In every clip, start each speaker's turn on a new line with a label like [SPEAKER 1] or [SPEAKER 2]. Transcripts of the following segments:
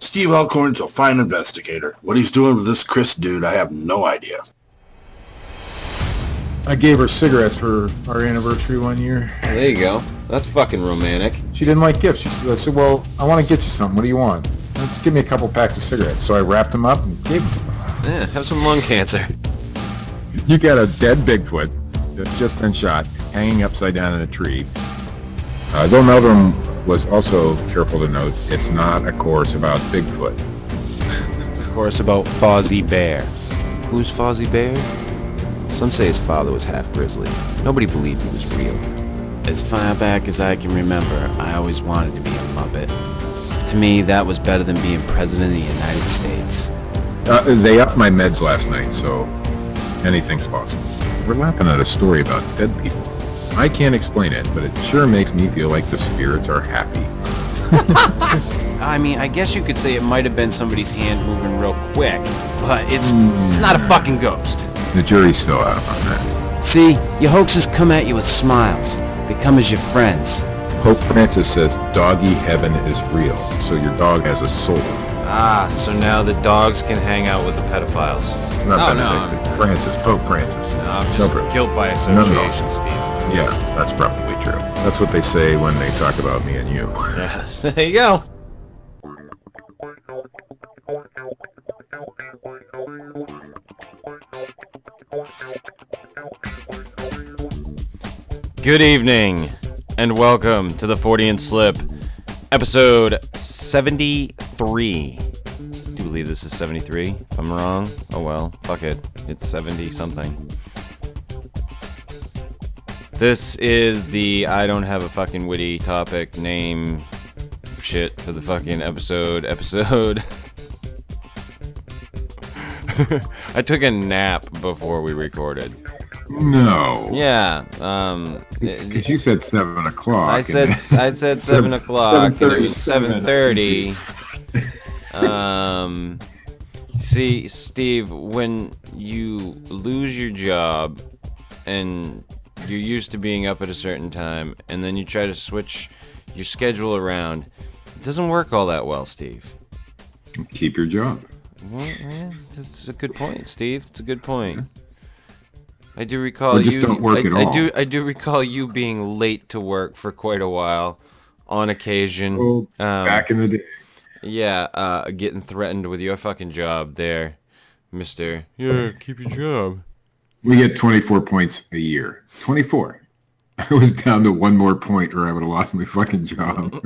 [SPEAKER 1] Steve Alcorn's a fine investigator. What he's doing with this Chris dude, I have no idea.
[SPEAKER 2] I gave her cigarettes for our anniversary one year.
[SPEAKER 3] There you go. That's fucking romantic.
[SPEAKER 2] She didn't like gifts. I said, well, I want to get you something. What do you want? Let's give me a couple packs of cigarettes. So I wrapped them up and gave them to her.
[SPEAKER 3] Yeah, have some lung cancer.
[SPEAKER 2] You got a dead Bigfoot that's just been shot, hanging upside down in a tree. Though Meldrum was also careful to note, it's not a course about Bigfoot.
[SPEAKER 3] It's a course about Fozzie Bear. Who's Fozzie Bear? Some say his father was half grizzly. Nobody believed he was real. As far back as I can remember, I always wanted to be a Muppet. To me, that was better than being president of the United States.
[SPEAKER 2] They upped my meds last night, so anything's possible. We're laughing at a story about dead people. I can't explain it, but it sure makes me feel like the spirits are happy.
[SPEAKER 3] I mean, I guess you could say it might have been somebody's hand moving real quick, but it's not a fucking ghost.
[SPEAKER 2] The jury's still out on that.
[SPEAKER 3] See, your hoaxes come at you with smiles. They come as your friends.
[SPEAKER 2] Pope Francis says doggy heaven is real, so your dog has a soul.
[SPEAKER 3] Ah, so now the dogs can hang out with the pedophiles.
[SPEAKER 2] Not Benedict, Francis, Pope Francis.
[SPEAKER 3] No, I'm just guilt by association, Steve.
[SPEAKER 2] Yeah, that's probably true. That's what they say when they talk about me and you.
[SPEAKER 3] Yeah, there you go. Good evening, and welcome to the Fortean Slip, episode 73. Do you believe this is 73? If I'm wrong, oh well, fuck it. It's 70-something. This is the I don't have a fucking witty topic name shit for the fucking episode. I took a nap before we recorded.
[SPEAKER 2] No.
[SPEAKER 3] Yeah.
[SPEAKER 2] Because you said 7 o'clock.
[SPEAKER 3] I said 7 o'clock. And it was 7:30. See, Steve, when you lose your job and you're used to being up at a certain time, and then you try to switch your schedule around, it doesn't work all that well, Steve.
[SPEAKER 2] Keep your job.
[SPEAKER 3] Well, yeah, it's a good point, Steve. It's a good point. I do recall
[SPEAKER 2] or just
[SPEAKER 3] you.
[SPEAKER 2] Don't work at all.
[SPEAKER 3] I do recall you being late to work for quite a while, on occasion.
[SPEAKER 2] Oh, back in the day.
[SPEAKER 3] Yeah, getting threatened with your fucking job there, Mister. Yeah, keep your job.
[SPEAKER 2] We get 24 points a year. 24. I was down to one more point or I would have lost my fucking job.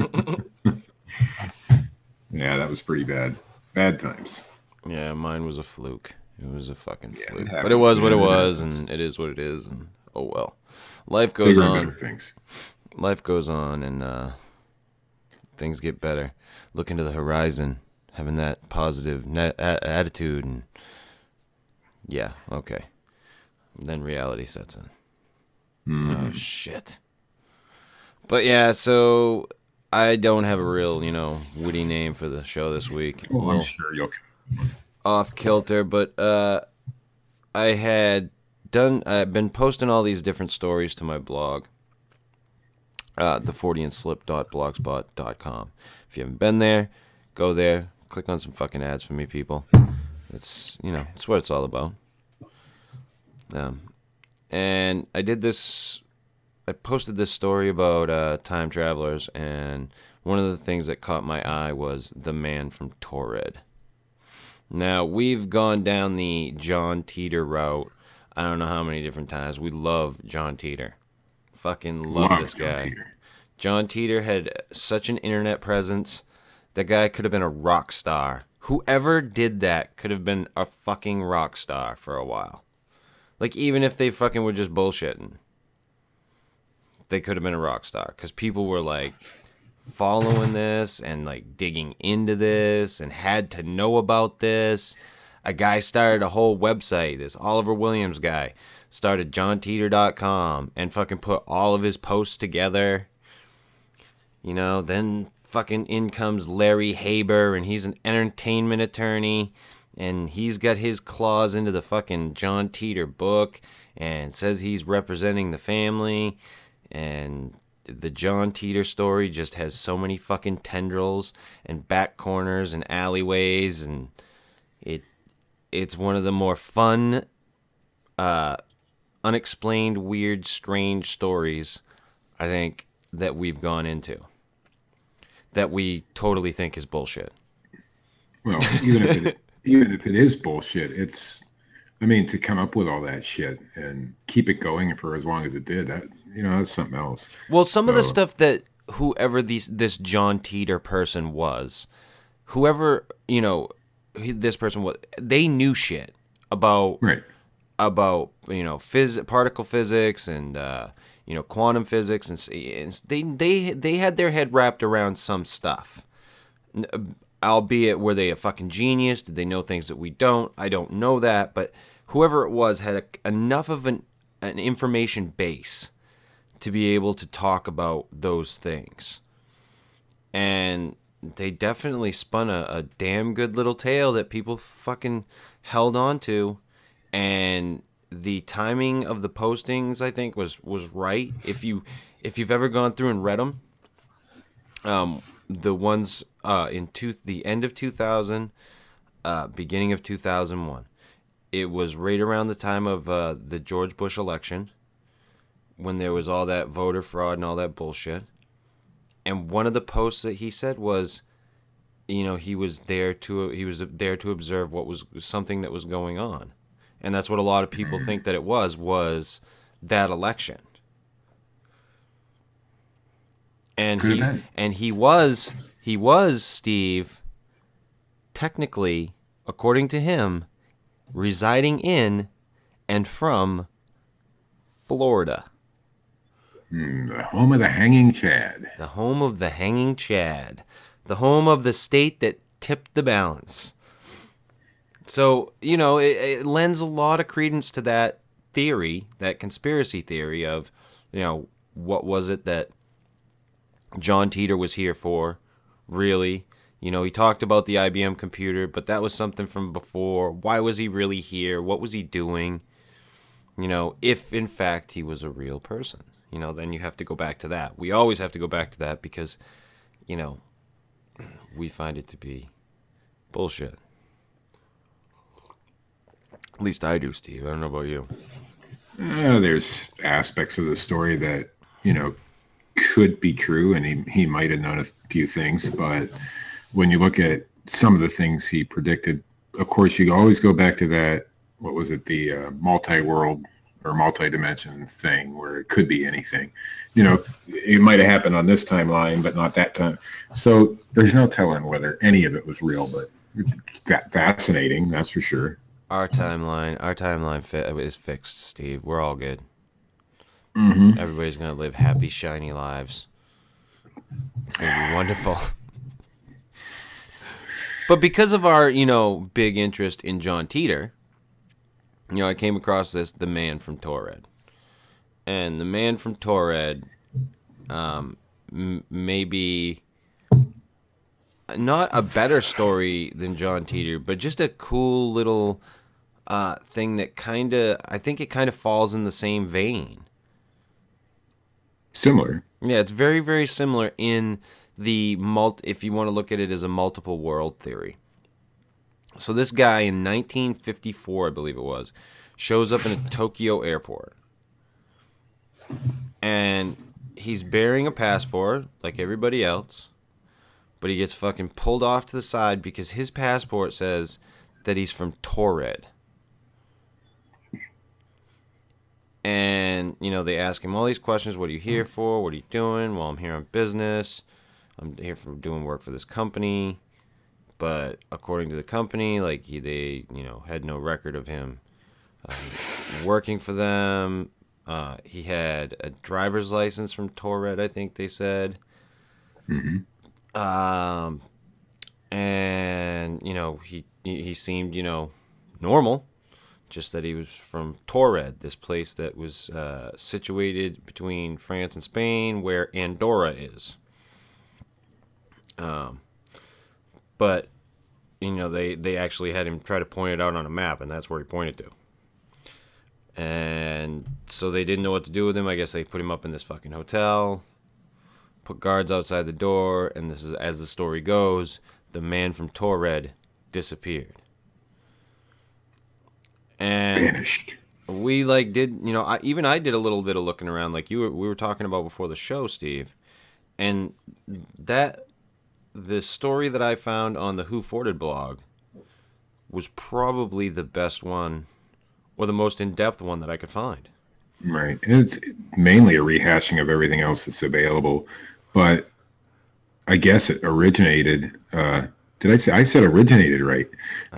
[SPEAKER 2] Yeah, that was pretty bad. Bad times.
[SPEAKER 3] Yeah, mine was a fluke. It was a fucking fluke.
[SPEAKER 2] Happens,
[SPEAKER 3] but it was what it
[SPEAKER 2] man.
[SPEAKER 3] was, and it is what it is, and oh well. Life goes
[SPEAKER 2] Bigger and
[SPEAKER 3] on.
[SPEAKER 2] better things.
[SPEAKER 3] Life goes on, and things get better. Looking to the horizon, having that positive attitude, and yeah, okay. Then reality sets in. Oh, shit. But yeah, so I don't have a real, witty name for the show this week.
[SPEAKER 2] Oh, I'm sure you'll...
[SPEAKER 3] Off kilter, but I've been posting all these different stories to my blog, theforteanslip.blogspot.com. If you haven't been there, go there, click on some fucking ads for me, people. It's what it's all about. And I posted this story about time travelers, and one of the things that caught my eye was the Man From Taured. Now, we've gone down the John Titor route I don't know how many different times. We love John Titor. Fucking love this guy. John Titor had such an internet presence. That guy could have been a rock star. Whoever did that could have been a fucking rock star for a while. Like, even if they fucking were just bullshitting, they could have been a rock star. Because people were, like, following this and, like, digging into this and had to know about this. A guy started a whole website. This Oliver Williams guy started JohnTitor.com and fucking put all of his posts together. You know, then fucking in comes Larry Haber, and he's an entertainment attorney. And he's got his claws into the fucking John Titor book and says he's representing the family. And the John Titor story just has so many fucking tendrils and back corners and alleyways, and it's one of the more fun, unexplained, weird, strange stories I think that we've gone into that we totally think is bullshit.
[SPEAKER 2] Well, even if it is bullshit, it's, I mean, to come up with all that shit and keep it going for as long as it did, that, that's something else.
[SPEAKER 3] Well, some of the stuff that whoever this John Titor person was, whoever, this person was, they knew shit about
[SPEAKER 2] Right.
[SPEAKER 3] Particle physics and quantum physics, and they had their head wrapped around some stuff. Albeit, were they a fucking genius? Did they know things that we don't? I don't know that, but whoever it was had enough of an information base to be able to talk about those things. And they definitely spun a damn good little tale that people fucking held on to. And the timing of the postings, I think, was right. If you've ever gone through and read them, the ones the end of 2000, beginning of 2001, it was right around the time of the George Bush election, when there was all that voter fraud and all that bullshit. And one of the posts that he said was, he was there to observe what was something that was going on, and that's what a lot of people think that it was that election. And he was Steve, technically, according to him, residing in and from Florida.
[SPEAKER 2] The home of the hanging Chad.
[SPEAKER 3] The home of the hanging Chad. The home of the state that tipped the balance. So, it lends a lot of credence to that theory, that conspiracy theory of, what was it that John Titor was here for, really? He talked about the IBM computer, but that was something from before. Why was he really here? What was he doing? If in fact he was a real person, then you have to go back to that. We always have to go back to that because, we find it to be bullshit. At least I do, Steve. I don't know about you.
[SPEAKER 2] There's aspects of the story that, could be true, and he might have known a few things, but when you look at some of the things he predicted, of course, you always go back to that, what was it, the multi-world or multi-dimension thing where it could be anything. It might have happened on this timeline, but not that time. So there's no telling whether any of it was real, but fascinating, that's for sure.
[SPEAKER 3] Our timeline is fixed, Steve. We're all good.
[SPEAKER 2] Mm-hmm.
[SPEAKER 3] Everybody's going to live happy, shiny lives. It's going to be wonderful. But because of our, big interest in John Titor, I came across the Man From Taured. And the Man From Taured may be not a better story than John Titor, but just a cool little thing that I think it kind of falls in the same vein.
[SPEAKER 2] Similar.
[SPEAKER 3] Yeah, it's very, very similar in the if you want to look at it as a multiple world theory. So this guy in 1954, I believe it was, shows up in a Tokyo airport. And he's bearing a passport like everybody else, but he gets fucking pulled off to the side because his passport says that he's from Taured. And, they ask him all these questions. What are you here for? What are you doing? Well, I'm here on business. I'm here for doing work for this company. But according to the company, they had no record of him working for them. He had a driver's license from Taured, I think they said.
[SPEAKER 2] Mm-hmm.
[SPEAKER 3] And, he seemed, normal. Just that he was from Taured, this place that was situated between France and Spain, where Andorra is. But, they actually had him try to point it out on a map, and that's where he pointed to. And so they didn't know what to do with him. I guess they put him up in this fucking hotel. put guards outside the door, and this is as the story goes, the man from Taured disappeared. And
[SPEAKER 2] Vanished.
[SPEAKER 3] we like did, you know, I did a little bit of looking around like we were talking about before the show, Steve. And that the story that I found on the Who Forted blog was probably the best one or the most in-depth one that I could find.
[SPEAKER 2] Right. And it's mainly a rehashing of everything else that's available. But I guess it originated, did I say, I said originated, right?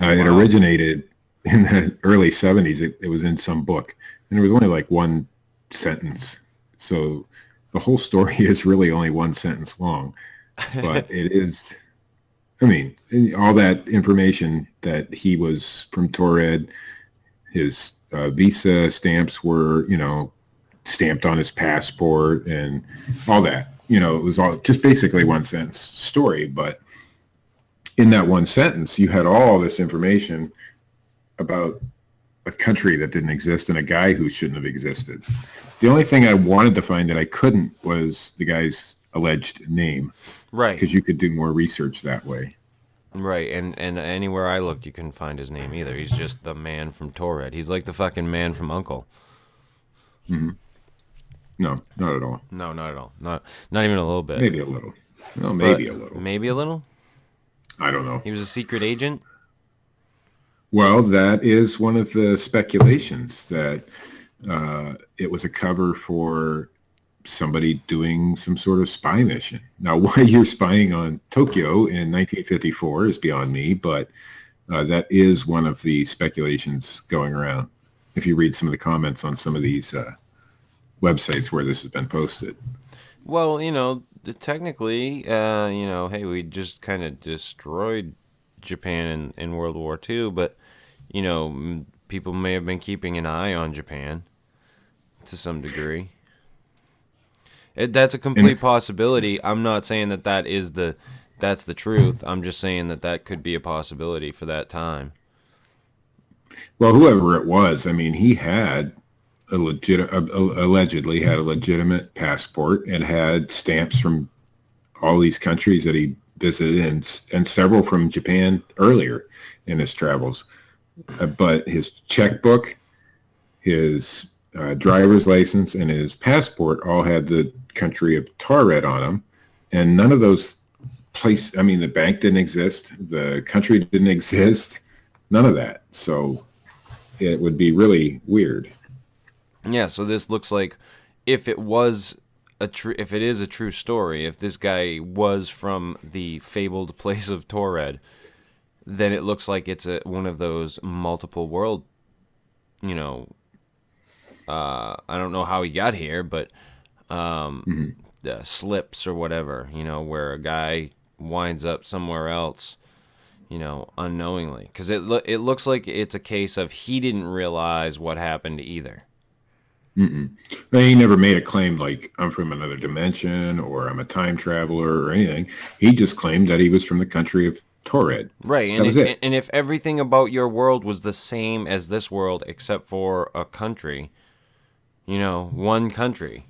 [SPEAKER 2] It originated in the early 70s. It was in some book. And there was only like one sentence. So the whole story is really only one sentence long. But it is, I mean, all that information that he was from Taured, his visa stamps were, you know, stamped on his passport and all that. You know, it was all just basically one sentence story. But in that one sentence, you had all this information about a country that didn't exist and a guy who shouldn't have existed. The only thing I wanted to find that I couldn't was the guy's alleged name.
[SPEAKER 3] Right.
[SPEAKER 2] Because you could do more research that way.
[SPEAKER 3] Right, and anywhere I looked, you couldn't find his name either. He's just the man from Taured. He's like the fucking man from Uncle.
[SPEAKER 2] Mm-hmm. No, not at all.
[SPEAKER 3] No, not at all. Not even a little bit.
[SPEAKER 2] Maybe a little. Well, maybe a little.
[SPEAKER 3] Maybe a little?
[SPEAKER 2] I don't know.
[SPEAKER 3] He was a secret agent?
[SPEAKER 2] Well, that is one of the speculations, that it was a cover for somebody doing some sort of spy mission. Now, why you're spying on Tokyo in 1954 is beyond me, but that is one of the speculations going around. If you read some of the comments on some of these websites where this has been posted.
[SPEAKER 3] Well, you know, technically, you know, hey, we just kind of destroyed Japan in World War II, but, you know, people may have been keeping an eye on Japan to some degree. That's a complete possibility. I'm not saying that that's the truth. I'm just saying that could be a possibility for that time.
[SPEAKER 2] Well, whoever it was, I mean, he had allegedly had a legitimate passport and had stamps from all these countries that he visited, and several from Japan earlier in his travels. But his checkbook, his driver's license, and his passport all had the country of Taured on them, and none of those places, I mean, the bank didn't exist, the country didn't exist, none of that. So it would be really weird.
[SPEAKER 3] Yeah, so this looks like if it is a true story, if this guy was from the fabled place of Taured, then it looks like it's one of those multiple world, you know, I don't know how he got here, but slips or whatever, you know, where a guy winds up somewhere else, you know, unknowingly. Because it looks like it's a case of he didn't realize what happened either.
[SPEAKER 2] Mm-mm. He never made a claim like, I'm from another dimension or I'm a time traveler or anything. He just claimed that he was from the country of Taured.
[SPEAKER 3] Right, and if everything about your world was the same as this world except for a country, you know, one country,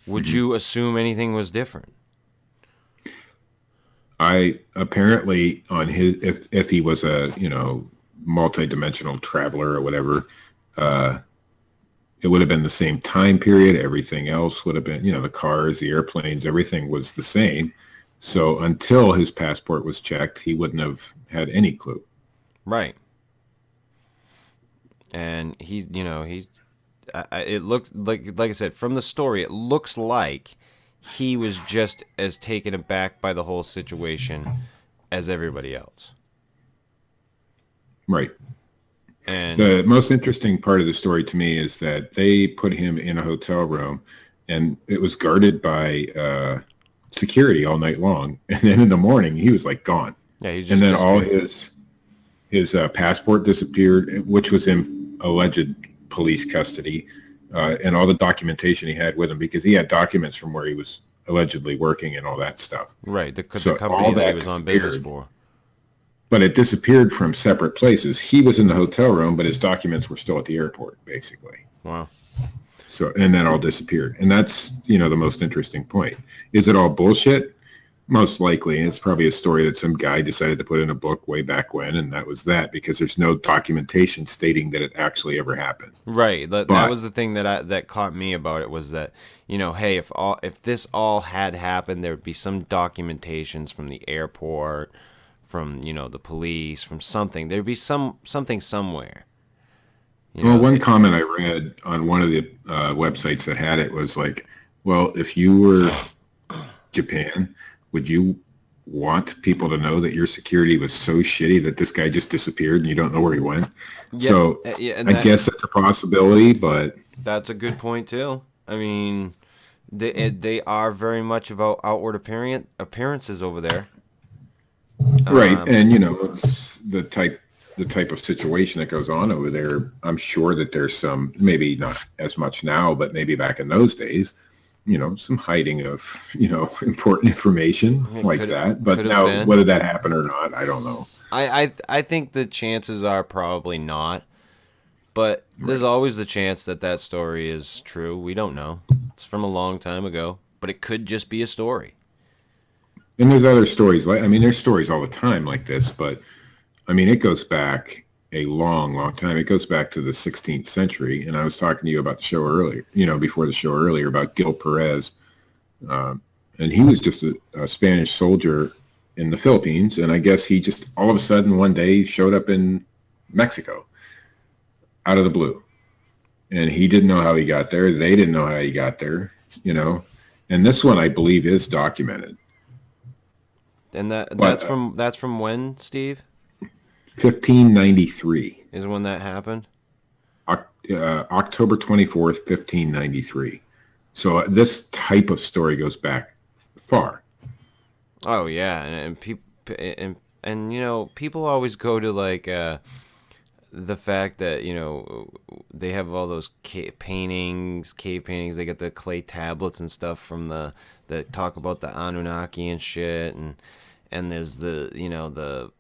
[SPEAKER 3] would you assume anything was different?
[SPEAKER 2] I apparently on his, if he was a, you know, multi-dimensional traveler or whatever, it would have been the same time period. Everything else would have been, you know, the cars, the airplanes, everything was the same. So until his passport was checked, he wouldn't have had any clue.
[SPEAKER 3] Right. And he, you know, it looked like I said, from the story, it looks like he was just as taken aback by the whole situation as everybody else.
[SPEAKER 2] Right.
[SPEAKER 3] And
[SPEAKER 2] the most interesting part of the story to me is that they put him in a hotel room and it was guarded by security all night long. And then in the morning, he was like gone.
[SPEAKER 3] Yeah, he just
[SPEAKER 2] and then all his passport disappeared, which was in alleged police custody, and all the documentation he had with him, because he had documents from where he was allegedly working and all that stuff.
[SPEAKER 3] Right, the company that he was on business for.
[SPEAKER 2] But it disappeared from separate places. He was in the hotel room, but his documents were still at the airport, basically.
[SPEAKER 3] Wow.
[SPEAKER 2] So, and that all disappeared. And that's, the most interesting point. Is it all bullshit? Most likely. And it's probably a story that some guy decided to put in a book way back when, and that was that, because there's no documentation stating that it actually ever happened.
[SPEAKER 3] Right. That was the thing that caught me about it, was that, hey, if this all had happened, there would be some documentations from the airport, from, the police, from something. There'd be something somewhere.
[SPEAKER 2] One comment I read on one of the websites that had it was like, well, if you were Japan, would you want people to know that your security was so shitty that this guy just disappeared and you don't know where he went?
[SPEAKER 3] Yeah,
[SPEAKER 2] so I guess that's a possibility, but
[SPEAKER 3] that's a good point too. I mean, they are very much about outward appearances over there.
[SPEAKER 2] Right. And it's the type of situation that goes on over there. I'm sure that there's some, maybe not as much now, but maybe back in those days, some hiding of, important information like that. But now, whether that happened or not, I don't know.
[SPEAKER 3] I think the chances are probably not. But there's always the chance that story is true. We don't know. It's from a long time ago. But it could just be a story.
[SPEAKER 2] And there's other stories. There's stories all the time like this. But, it goes back a long, long time. It goes back to the 16th century. And I was talking to you about the show earlier, before the show earlier, about Gil Perez. And he was just a Spanish soldier in the Philippines. And I guess he just all of a sudden one day showed up in Mexico out of the blue. And he didn't know how he got there. They didn't know how he got there, And this one, I believe, is documented.
[SPEAKER 3] And that's from when, Steve?
[SPEAKER 2] 1593
[SPEAKER 3] is when that happened.
[SPEAKER 2] October 24th, 1593. So this type of story goes back far.
[SPEAKER 3] Oh yeah, and people and people always go to like the fact that they have all those cave paintings. They get the clay tablets and stuff from that talk about the Anunnaki and shit, and there's the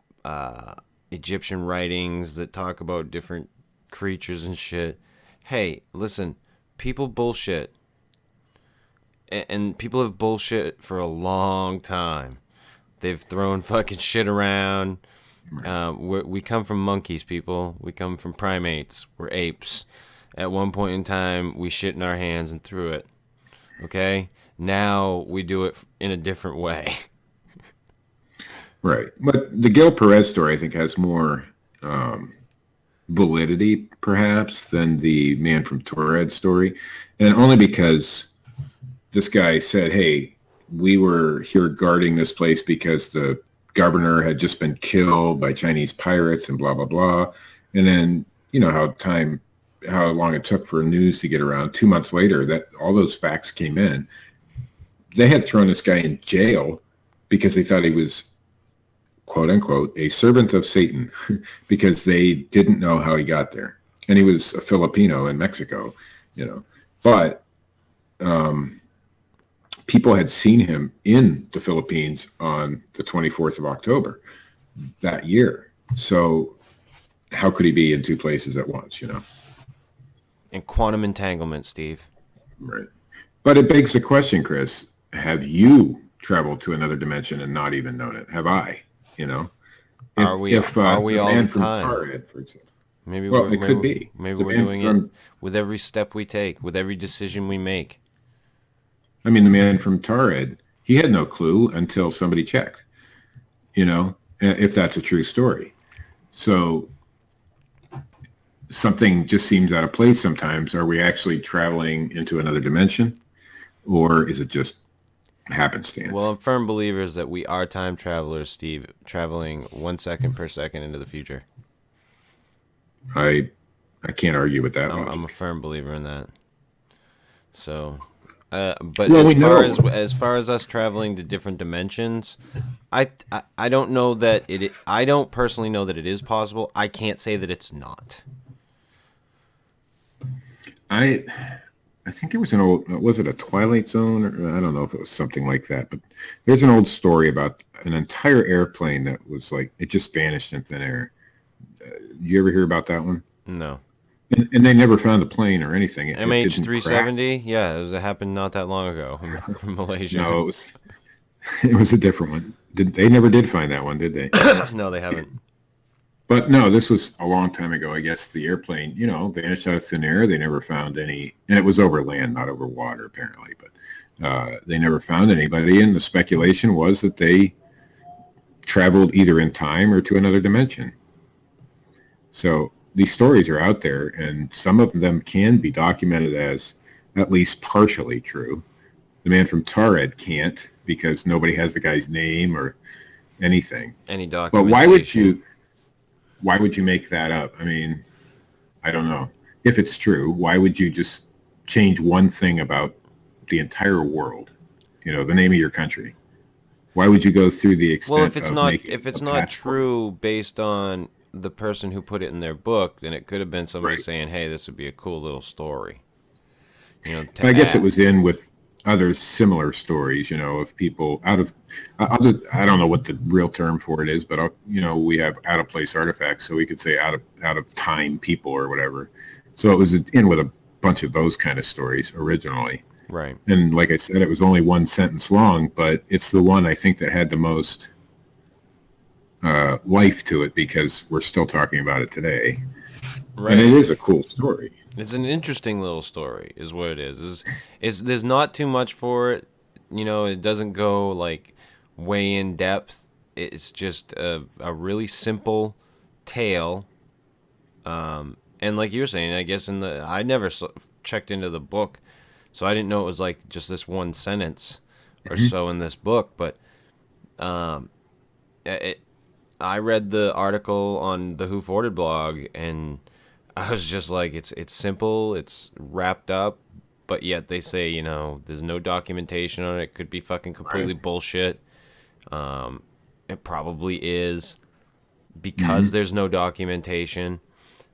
[SPEAKER 3] Egyptian writings that talk about different creatures and shit. Hey, listen, people bullshit. And people have bullshit for a long time. They've thrown fucking shit around. We come from monkeys, people. We come from primates. We're apes. At one point in time, we shit in our hands and threw it. Okay? Now we do it in a different way.
[SPEAKER 2] Right. But the Gil Perez story, I think, has more validity, perhaps, than the Man from Taured story. And only because this guy said, hey, we were here guarding this place because the governor had just been killed by Chinese pirates and blah, blah, blah. And then, how long it took for news to get around. 2 months later, that all those facts came in. They had thrown this guy in jail because they thought he was, quote unquote, a servant of Satan, because they didn't know how he got there. And he was a Filipino in Mexico, But people had seen him in the Philippines on the 24th of October that year. So how could he be in two places at once,
[SPEAKER 3] And quantum entanglement, Steve.
[SPEAKER 2] Right. But it begs the question, Chris, have you traveled to another dimension and not even known it? Have I?
[SPEAKER 3] Are we all the time?
[SPEAKER 2] Taured, for example.
[SPEAKER 3] It
[SPEAKER 2] could be.
[SPEAKER 3] Maybe we're doing it with every step we take, with every decision we make.
[SPEAKER 2] The Man from Taured, he had no clue until somebody checked, if that's a true story. So something just seems out of place sometimes. Are we actually traveling into another dimension, or is it just happenstance?
[SPEAKER 3] Well, I'm firm believers that we are time travelers, Steve, traveling 1 second per second into the future.
[SPEAKER 2] I can't argue with that.
[SPEAKER 3] I'm a firm believer in that. So, but as far as us traveling to different dimensions, I don't know that I don't personally know that it is possible. I can't say that it's not.
[SPEAKER 2] I think there was was it a Twilight Zone? Or I don't know if it was something like that, but there's an old story about an entire airplane that was like, it just vanished in thin air. You ever hear about that one?
[SPEAKER 3] No.
[SPEAKER 2] And they never found the plane or anything. It didn't crash.
[SPEAKER 3] MH370, yeah, it happened not that long ago from Malaysia.
[SPEAKER 2] No, it was a different one. They never did find that one, did they?
[SPEAKER 3] No, they haven't.
[SPEAKER 2] But no, this was a long time ago. I guess the airplane, vanished out of thin air. They never found any, and it was over land, not over water, apparently. But they never found anybody, and the speculation was that they traveled either in time or to another dimension. So these stories are out there, and some of them can be documented as at least partially true. The Man from Taured can't because nobody has the guy's name or anything.
[SPEAKER 3] Any
[SPEAKER 2] But
[SPEAKER 3] documentation.
[SPEAKER 2] why would you make that up? I mean, I don't know. If it's true, why would you just change one thing about the entire world? The name of your country. Why would you go through the extent
[SPEAKER 3] Well,
[SPEAKER 2] of making
[SPEAKER 3] if it's
[SPEAKER 2] a
[SPEAKER 3] not
[SPEAKER 2] passport?
[SPEAKER 3] true based on the person who put it in their book, then it could have been somebody
[SPEAKER 2] Right.
[SPEAKER 3] saying, "Hey, this would be a cool little story."
[SPEAKER 2] I
[SPEAKER 3] To
[SPEAKER 2] guess it
[SPEAKER 3] add.
[SPEAKER 2] was in with other similar stories, of people out of, I don't know what the real term for it is, but we have out of place artifacts, so we could say out of time people or whatever. So it was in with a bunch of those kind of stories originally.
[SPEAKER 3] Right.
[SPEAKER 2] And like I said, it was only one sentence long, but it's the one I think that had the most life to it because we're still talking about it today.
[SPEAKER 3] Right.
[SPEAKER 2] And it is a cool story.
[SPEAKER 3] It's an interesting little story, is what it is. Is there's not too much for it. It doesn't go like way in depth. It's just a really simple tale. And like you were saying, I guess I never checked into the book, so I didn't know it was like just this one sentence or so in this book. But it, I read the article on the Who Forted blog, and I was just like, it's simple, it's wrapped up, but yet they say, there's no documentation on it. It could be fucking completely
[SPEAKER 2] Right.
[SPEAKER 3] bullshit. It probably is because there's no documentation.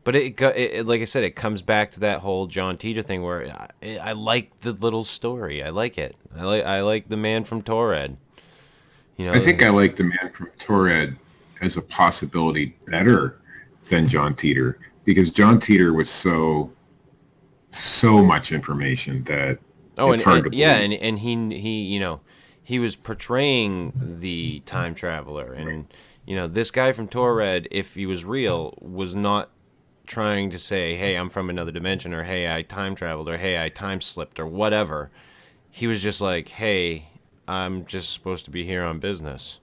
[SPEAKER 3] But it, like I said, it comes back to that whole John Titor thing where I like the little story. I like it. I like the Man from Taured.
[SPEAKER 2] I think I like the Man from Taured as a possibility better than John Titor because John Titor was so much information that
[SPEAKER 3] Oh,
[SPEAKER 2] it's hard to
[SPEAKER 3] yeah,
[SPEAKER 2] believe.
[SPEAKER 3] and he was portraying the time traveler, and this guy from Torred, if he was real, was not trying to say, "Hey, I'm from another dimension," or "Hey, I time traveled," or "Hey, I time slipped," or whatever. He was just like, "Hey, I'm just supposed to be here on business."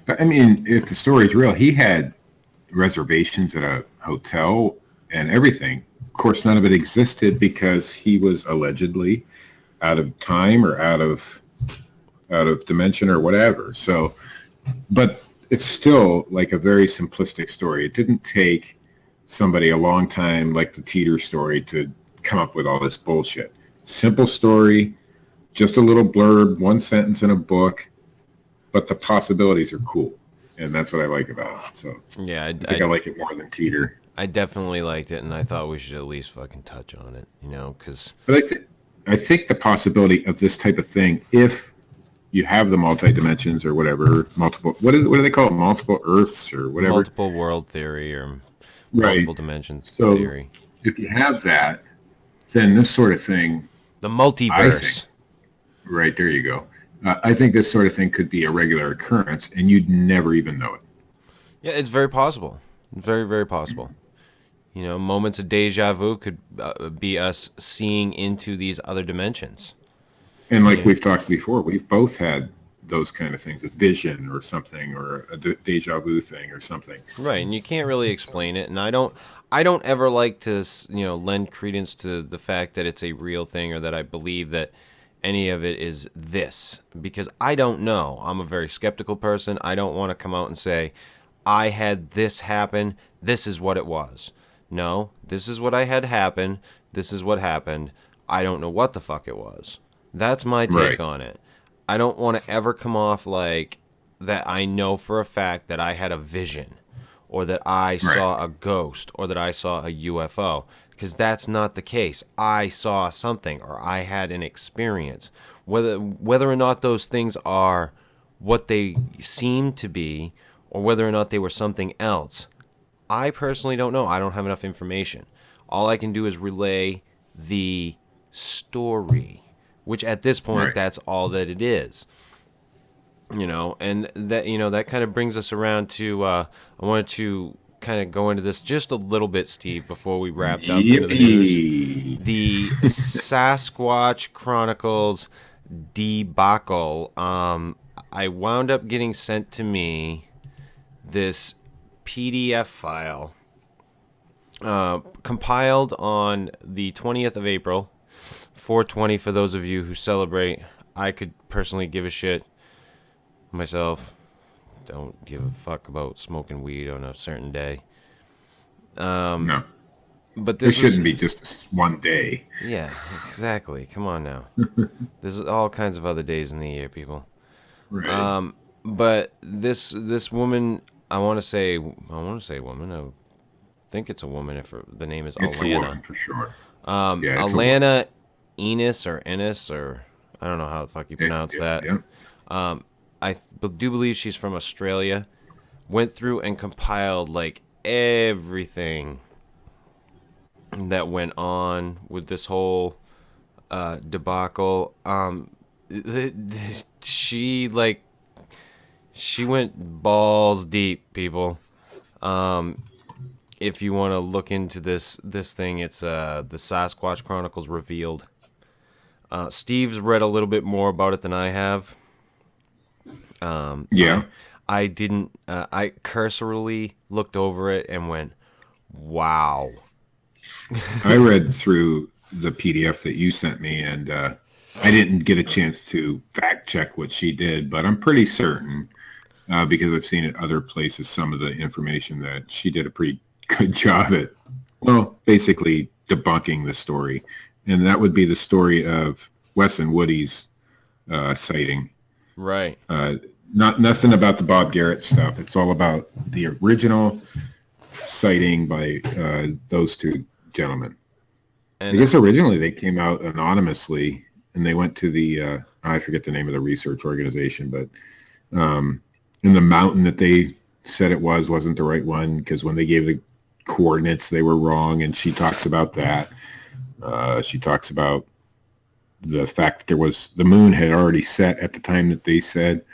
[SPEAKER 2] But I mean, if the story's real, he had reservations at a hotel and everything. Of course, none of it existed because he was allegedly out of time or out of dimension or whatever. So, but it's still like a very simplistic story. It didn't take somebody a long time like the Teeter story to come up with all this bullshit. Simple story, just a little blurb, one sentence in a book, but the possibilities are cool. And that's what I like about it. So
[SPEAKER 3] Yeah,
[SPEAKER 2] I think I like it more than Teeter.
[SPEAKER 3] I definitely liked it, and I thought we should at least fucking touch on it, because
[SPEAKER 2] But I think the possibility of this type of thing, if you have the multi dimensions or whatever, multiple, what do they call it? Multiple Earths or whatever.
[SPEAKER 3] multiple world theory or
[SPEAKER 2] Right.
[SPEAKER 3] multiple dimensions
[SPEAKER 2] So
[SPEAKER 3] theory,
[SPEAKER 2] if you have that, then this sort of thing,
[SPEAKER 3] the
[SPEAKER 2] I think,
[SPEAKER 3] multiverse.
[SPEAKER 2] right, there you go. I think this sort of thing could be a regular occurrence and you'd never even know it.
[SPEAKER 3] Yeah, it's very possible. Very, very possible. Moments of deja vu could be us seeing into these other dimensions.
[SPEAKER 2] And like
[SPEAKER 3] Yeah.
[SPEAKER 2] we've talked before, we've both had those kind of things, a vision or something, or a deja vu thing or something.
[SPEAKER 3] Right, and you can't really explain it, and I don't ever like to, lend credence to the fact that it's a real thing or that I believe that any of it is this, because I don't know. I'm a very skeptical person. I don't want to come out and say I had this happen, this is what it was. No, this is what I had happen, this is what happened. I don't know what the fuck it was. That's my take
[SPEAKER 2] Right,
[SPEAKER 3] on it. I don't want to ever come off like that I know for a fact that I had a vision or that I
[SPEAKER 2] right,
[SPEAKER 3] saw a ghost or that I saw a UFO, because that's not the case. I saw something or I had an experience. Whether or not those things are what they seem to be or whether or not they were something else, I personally don't know. I don't have enough information. All I can do is relay the story, which at this point,
[SPEAKER 2] Right.
[SPEAKER 3] that's all that it is. And that kind of brings us around to, I wanted to kind of go into this just a little bit, Steve, before we wrapped up into the news.
[SPEAKER 2] Yippee!
[SPEAKER 3] The Sasquatch Chronicles debacle. I wound up getting sent to me this PDF file compiled on the 20th of April, 420 for those of you who celebrate. I could personally give a shit myself. Don't give a fuck about smoking weed on a certain day.
[SPEAKER 2] No,
[SPEAKER 3] But
[SPEAKER 2] it
[SPEAKER 3] this
[SPEAKER 2] shouldn't be just one day.
[SPEAKER 3] Yeah, exactly. Come on now. There's all kinds of other days in the year, people.
[SPEAKER 2] Right.
[SPEAKER 3] But this woman, I want to say woman. I think it's a woman. If the name is
[SPEAKER 2] It's a
[SPEAKER 3] Alana.
[SPEAKER 2] woman for sure. Yeah, it's a woman.
[SPEAKER 3] Alana Ennis, or I don't know how the fuck you pronounce that.
[SPEAKER 2] Yeah.
[SPEAKER 3] Do believe she's from Australia. Went through and compiled like everything that went on with this whole debacle. She went balls deep, people. If you want to look into this thing, it's the Sasquatch Chronicles Revealed. Steve's read a little bit more about it than I have.
[SPEAKER 2] Yeah.
[SPEAKER 3] I didn't. I cursorily looked over it and went, "Wow."
[SPEAKER 2] I read through the PDF that you sent me, and I didn't get a chance to fact check what she did, but I'm pretty certain, because I've seen it other places, some of the information that she did a pretty good job at, well, basically debunking the story. And that would be the story of Wes and Woody's sighting.
[SPEAKER 3] Right.
[SPEAKER 2] Nothing about the Bob Garrett stuff. It's all about the original sighting by those two gentlemen.
[SPEAKER 3] And
[SPEAKER 2] I guess originally they came out anonymously, and they went to the I forget the name of the research organization, but in the mountain that they said it wasn't the right one, because when they gave the coordinates they were wrong, and she talks about that. She talks about the fact that the moon had already set at the time that they said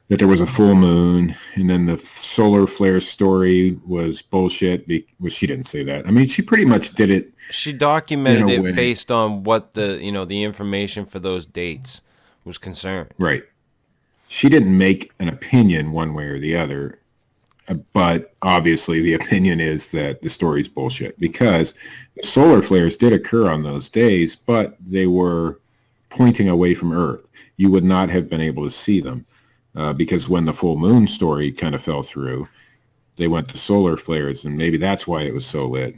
[SPEAKER 2] that there was a full moon, and then the solar flare story was bullshit. Well, she didn't say that. I mean, she pretty much did it.
[SPEAKER 3] she documented
[SPEAKER 2] in a
[SPEAKER 3] it
[SPEAKER 2] way.
[SPEAKER 3] based on what the information for those dates was concerned.
[SPEAKER 2] Right. She didn't make an opinion one way or the other, but obviously the opinion is that the story's bullshit, because the solar flares did occur on those days, but they were pointing away from Earth. You would not have been able to see them. Because when the full moon story kind of fell through, they went to solar flares, and maybe that's why it was so lit.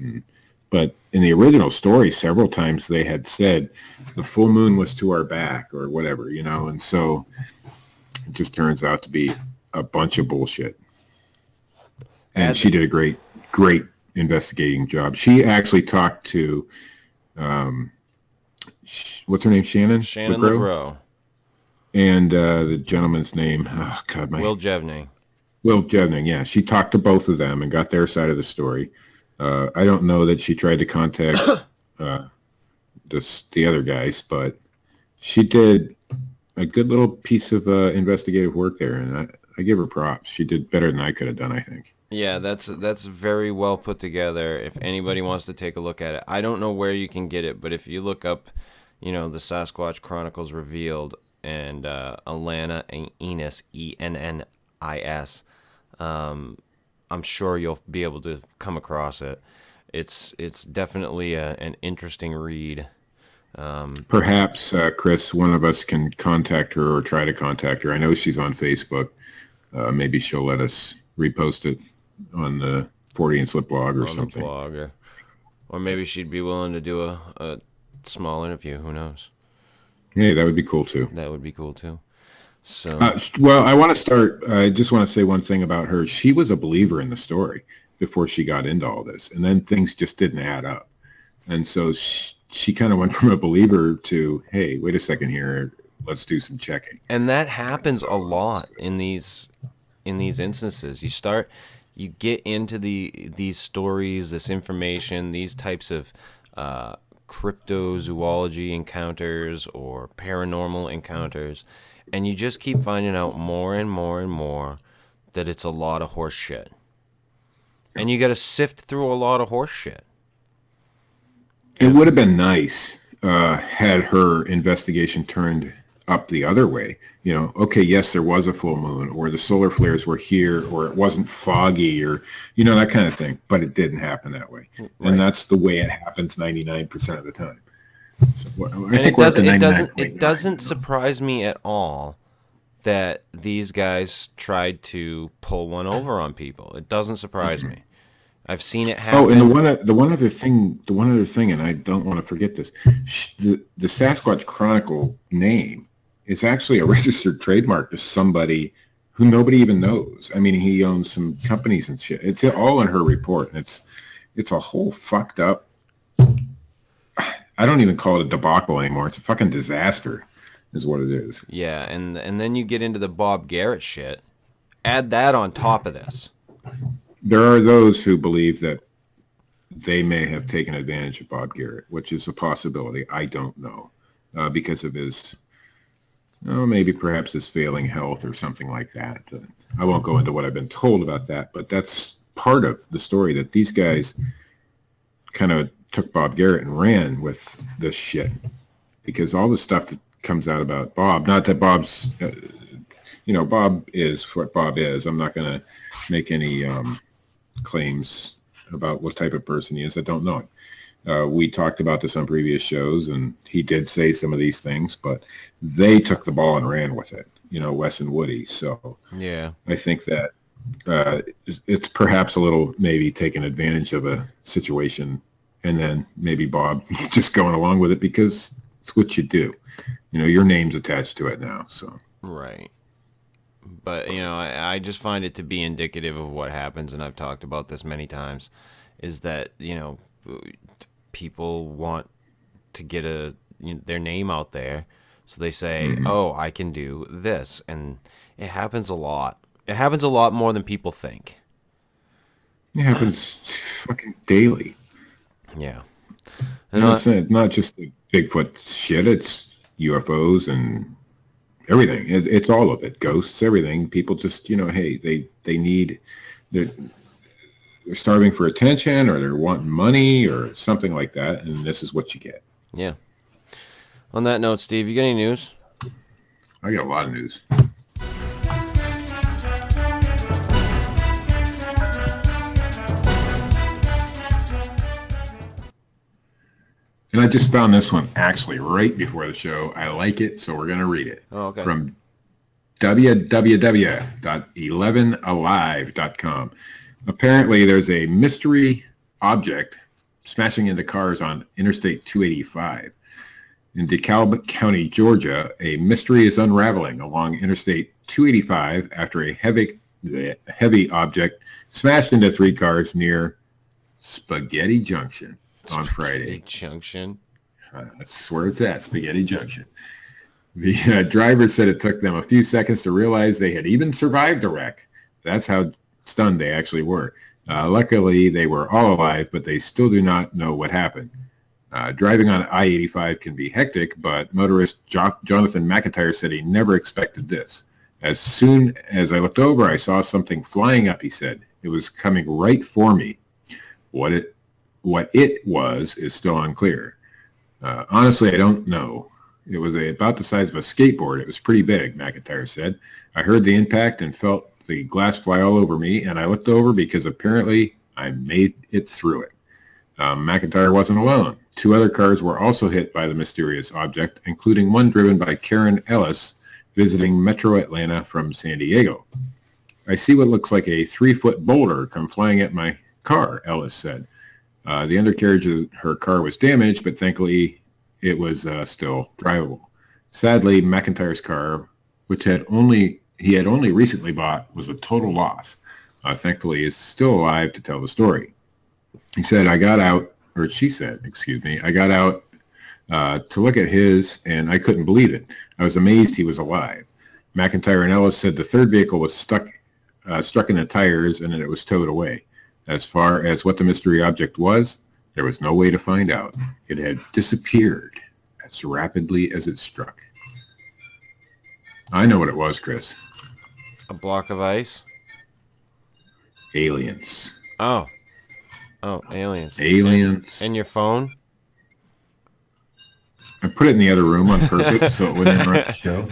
[SPEAKER 2] But in the original story, several times they had said the full moon was to our back or whatever, and so it just turns out to be a bunch of bullshit. And she did a great investigating job. She actually talked to, what's her name, Shannon
[SPEAKER 3] LeGros.
[SPEAKER 2] And the gentleman's name, oh God,
[SPEAKER 3] Will Jevning.
[SPEAKER 2] Will Jevning, yeah. She talked to both of them and got their side of the story. I don't know that she tried to contact the other guys, but she did a good little piece of investigative work there, and I give her props. She did better than I could have done, I think.
[SPEAKER 3] Yeah, that's very well put together. If anybody wants to take a look at it, I don't know where you can get it, but if you look up, the Sasquatch Chronicles Revealed and Alana Ennis, Ennis, I'm sure you'll be able to come across it. It's definitely an interesting read.
[SPEAKER 2] Perhaps, Chris, one of us can contact her or try to contact her. I know she's on Facebook. Maybe she'll let us repost it on the Fortean Slip blog or something.
[SPEAKER 3] Blog, or maybe she'd be willing to do a small interview. Who knows?
[SPEAKER 2] Hey, that would be cool too.
[SPEAKER 3] That would be cool too. So,
[SPEAKER 2] well, I want to start. I just want to say one thing about her. She was a believer in the story before she got into all this, and then things just didn't add up. And so she kind of went from a believer to, hey, wait a second here, let's do some checking.
[SPEAKER 3] And that happens a lot in these instances. You start you get into these stories, this information, these types of cryptozoology encounters or paranormal encounters, and you just keep finding out more and more and more that it's a lot of horse shit. And you got to sift through a lot of horse shit.
[SPEAKER 2] It would have been nice had her investigation turned up the other way. You know, okay, yes, there was a full moon, or the solar flares were here, or it wasn't foggy, or, you know, that kind of thing. But it didn't happen that way. Right. And that's the way it happens 99% of the time. So, I think
[SPEAKER 3] it doesn't surprise me at all that these guys tried to pull one over on people. It doesn't surprise me. I've seen it happen.
[SPEAKER 2] Oh, and the one other thing, and I don't want to forget this, the Sasquatch Chronicle name is actually a registered trademark to somebody who nobody even knows. I mean, he owns some companies and shit. It's all in her report, and it's a whole fucked up. I don't even call it a debacle anymore. It's a fucking disaster, is what it is.
[SPEAKER 3] Yeah, and then you get into the Bob Garrett shit. Add that on top of this.
[SPEAKER 2] There are those who believe that they may have taken advantage of Bob Garrett, which is a possibility. I don't know, because of his, maybe perhaps his failing health or something like that. I won't go into what I've been told about that, but that's part of the story, that these guys kind of took Bob Garrett and ran with this shit, because all the stuff that comes out about Bob, not that Bob's, Bob is what Bob is. I'm not going to make any claims about what type of person he is. I don't know it. We talked about this on previous shows, and he did say some of these things, but they took the ball and ran with it, Wes and Woody. So
[SPEAKER 3] yeah, I
[SPEAKER 2] think that it's perhaps a little maybe taking advantage of a situation, and then maybe Bob just going along with it because it's what you do. Your name's attached to it now. So
[SPEAKER 3] right. But, I just find it to be indicative of what happens, and I've talked about this many times, is that, people want to get their name out there, so they say, oh, I can do this, and it happens a lot. It happens a lot more than people think.
[SPEAKER 2] It happens fucking daily.
[SPEAKER 3] Yeah.
[SPEAKER 2] And it's not just the Bigfoot shit, it's UFOs and everything. It's all of it. Ghosts, everything. People just, hey, they need, they're starving for attention, or they're wanting money or something like that, and this is what you get.
[SPEAKER 3] Yeah. On that note, Steve, you got any news?
[SPEAKER 2] I got a lot of news. And I just found this one actually right before the show. I like it, so we're going to read it.
[SPEAKER 3] Oh, okay.
[SPEAKER 2] From www.11alive.com. Apparently, there's a mystery object smashing into cars on Interstate 285. In DeKalb County, Georgia, a mystery is unraveling along Interstate 285 after a heavy object smashed into 3 cars near Spaghetti Junction on Friday.
[SPEAKER 3] Junction.
[SPEAKER 2] That's where it's at, Spaghetti Junction. The driver said it took them a few seconds to realize they had even survived a wreck. That's how stunned they actually were. Luckily, they were all alive, but they still do not know what happened. Driving on I-85 can be hectic, but motorist Jonathan McIntyre said he never expected this. As soon as I looked over, I saw something flying up, he said. It was coming right for me. What it was is still unclear. Honestly, I don't know. It was about the size of a skateboard. It was pretty big, McIntyre said. I heard the impact and felt the glass fly all over me, and I looked over because apparently I made it through it. McIntyre wasn't alone. 2 other cars were also hit by the mysterious object, including one driven by Karen Ellis, visiting Metro Atlanta from San Diego. I see what looks like a 3-foot boulder come flying at my car, Ellis said. The undercarriage of her car was damaged, but thankfully it was still drivable. Sadly, McIntyre's car, which he had only recently bought, was a total loss. Thankfully, he is still alive to tell the story. He said, I got out to look at his, and I couldn't believe it. I was amazed he was alive. McIntyre and Ellis said the third vehicle was stuck struck in the tires, and then it was towed away. As far as what the mystery object was, there was no way to find out. It had disappeared as rapidly as it struck. I know what it was, Chris.
[SPEAKER 3] A block of ice?
[SPEAKER 2] Aliens.
[SPEAKER 3] Oh. Oh, aliens.
[SPEAKER 2] Aliens.
[SPEAKER 3] And your phone?
[SPEAKER 2] I put it in the other room on purpose so it wouldn't interrupt the show.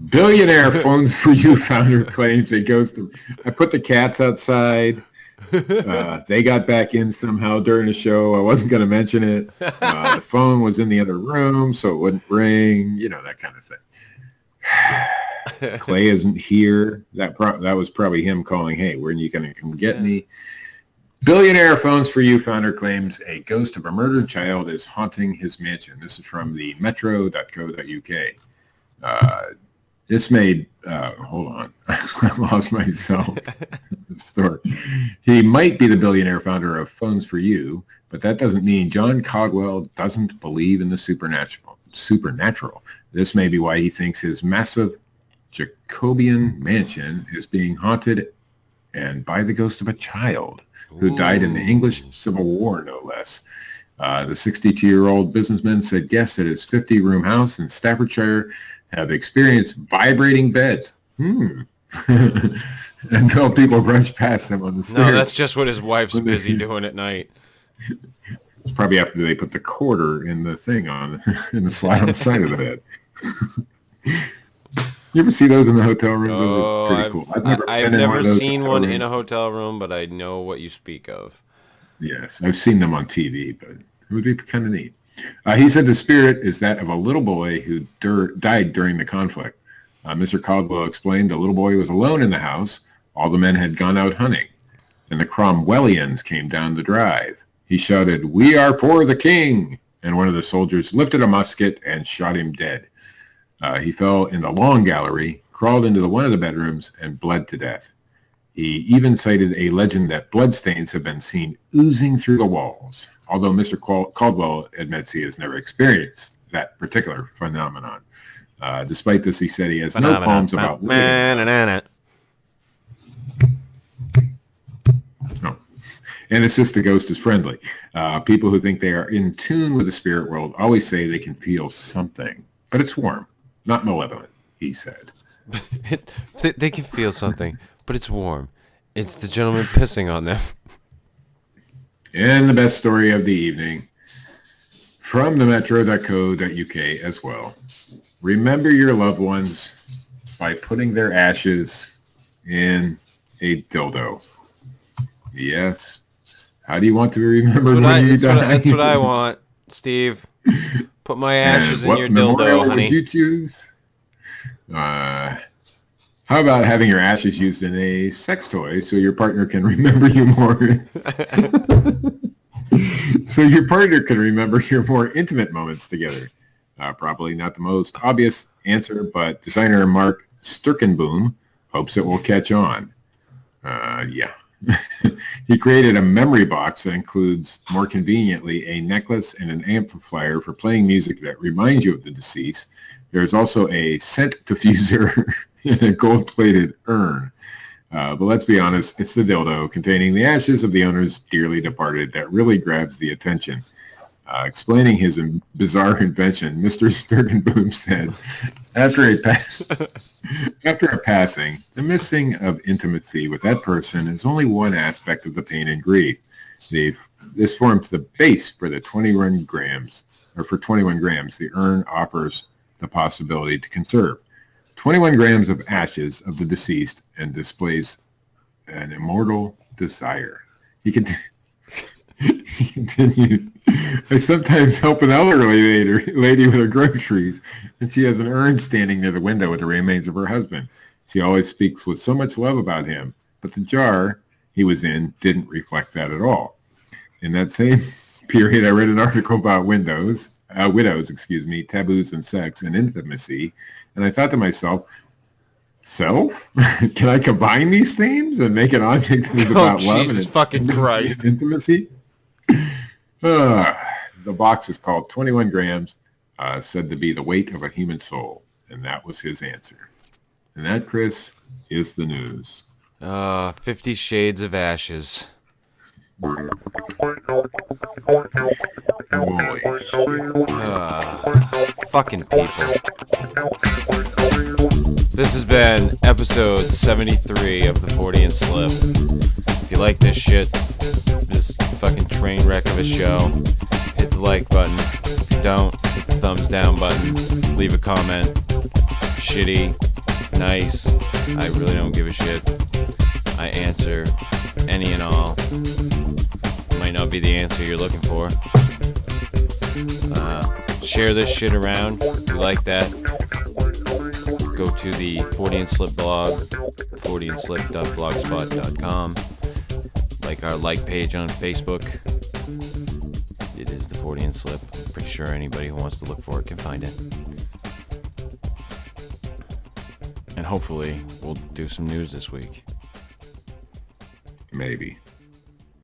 [SPEAKER 2] Billionaire phones for you founder claims it goes to... I put the cats outside. They got back in somehow during the show. I wasn't going to mention it. The phone was in the other room so it wouldn't ring. You know, that kind of thing. Clay isn't here. That was probably him calling, hey, when are you going to come get me? Billionaire phones for you founder claims a ghost of a murdered child is haunting his mansion. This is from the metro.co.uk. This made, hold on, I lost myself. Story. He might be the billionaire founder of Phones for You, but that doesn't mean John Caldwell doesn't believe in the supernatural. This may be why he thinks his massive Jacobean mansion is being haunted and by the ghost of a child who died in the English Civil War, no less. The 62-year-old businessman said guests at his 50-room house in Staffordshire have experienced vibrating beds. Until people rush past them on the stairs.
[SPEAKER 3] No, that's just what his wife's busy doing at night.
[SPEAKER 2] It's probably after they put the quarter in the thing in the slide on the side of the bed. You ever see those in the hotel rooms? Those are pretty cool.
[SPEAKER 3] I've never seen one in a hotel room, but I know what you speak of.
[SPEAKER 2] Yes, I've seen them on TV, but it would be kind of neat. He said the spirit is that of a little boy who died during the conflict. Mr. Caldwell explained the little boy was alone in the house. All the men had gone out hunting, and the Cromwellians came down the drive. He shouted, "We are for the king!" And one of the soldiers lifted a musket and shot him dead. He fell in the long gallery, crawled into one of the bedrooms, and bled to death. He even cited a legend that bloodstains have been seen oozing through the walls, although Mr. Caldwell admits he has never experienced that particular phenomenon. Despite this, he said he has no qualms about living. No. And it's just the ghost is friendly. People who think they are in tune with the spirit world always say they can feel something, but it's warm, not malevolent, he said.
[SPEAKER 3] They can feel something, but it's warm. It's the gentleman pissing on them.
[SPEAKER 2] And the best story of the evening from the metro.co.uk as well. Remember your loved ones by putting their ashes in a dildo. Yes. How do you want to be remembered when you die?
[SPEAKER 3] That's what I want, Steve. Put my ashes in your dildo, honey.
[SPEAKER 2] Would you choose? How about having your ashes used in a sex toy so your partner can remember you more? So your partner can remember your more intimate moments together. Probably not the most obvious answer, but designer Mark Sturkenboom hopes it will catch on. Yeah. He created a memory box that includes, more conveniently, a necklace and an amplifier for playing music that reminds you of the deceased. There's also a scent diffuser in a gold-plated urn. But let's be honest, it's the dildo containing the ashes of the owner's dearly departed that really grabs the attention. Explaining his bizarre invention, Mr. Sturkenboom said, after a passing, the missing of intimacy with that person is only one aspect of the pain and grief. This forms the base for the 21 grams, the urn offers the possibility to conserve 21 grams of ashes of the deceased and displays an immortal desire. He continued, I sometimes help an elderly lady with her groceries, and she has an urn standing near the window with the remains of her husband. She always speaks with so much love about him, but the jar he was in didn't reflect that at all. In that same period, I read an article about widows, taboos and sex and intimacy, and I thought to myself, can I combine these themes and make an object that is about love
[SPEAKER 3] Jesus fucking Christ.
[SPEAKER 2] Intimacy? The box is called 21 grams, said to be the weight of a human soul, and that was his answer. And that, Chris, is the news.
[SPEAKER 3] 50 Shades of Ashes.
[SPEAKER 2] Holy
[SPEAKER 3] Fucking people. This has been episode 73 of the Fortean Slip. If you like this shit, this fucking train wreck of a show, hit the like button. If you don't, hit the thumbs down button. Leave a comment. Shitty, nice, I really don't give a shit. I answer any and all. Might not be the answer you're looking for. Share this shit around if you like that. Go to the Fortean Slip blog, forteanslip.blogspot.com. Like our like page on Facebook. It is the Fortean Slip. I'm pretty sure anybody who wants to look for it can find it. And hopefully we'll do some news this week.
[SPEAKER 2] Maybe.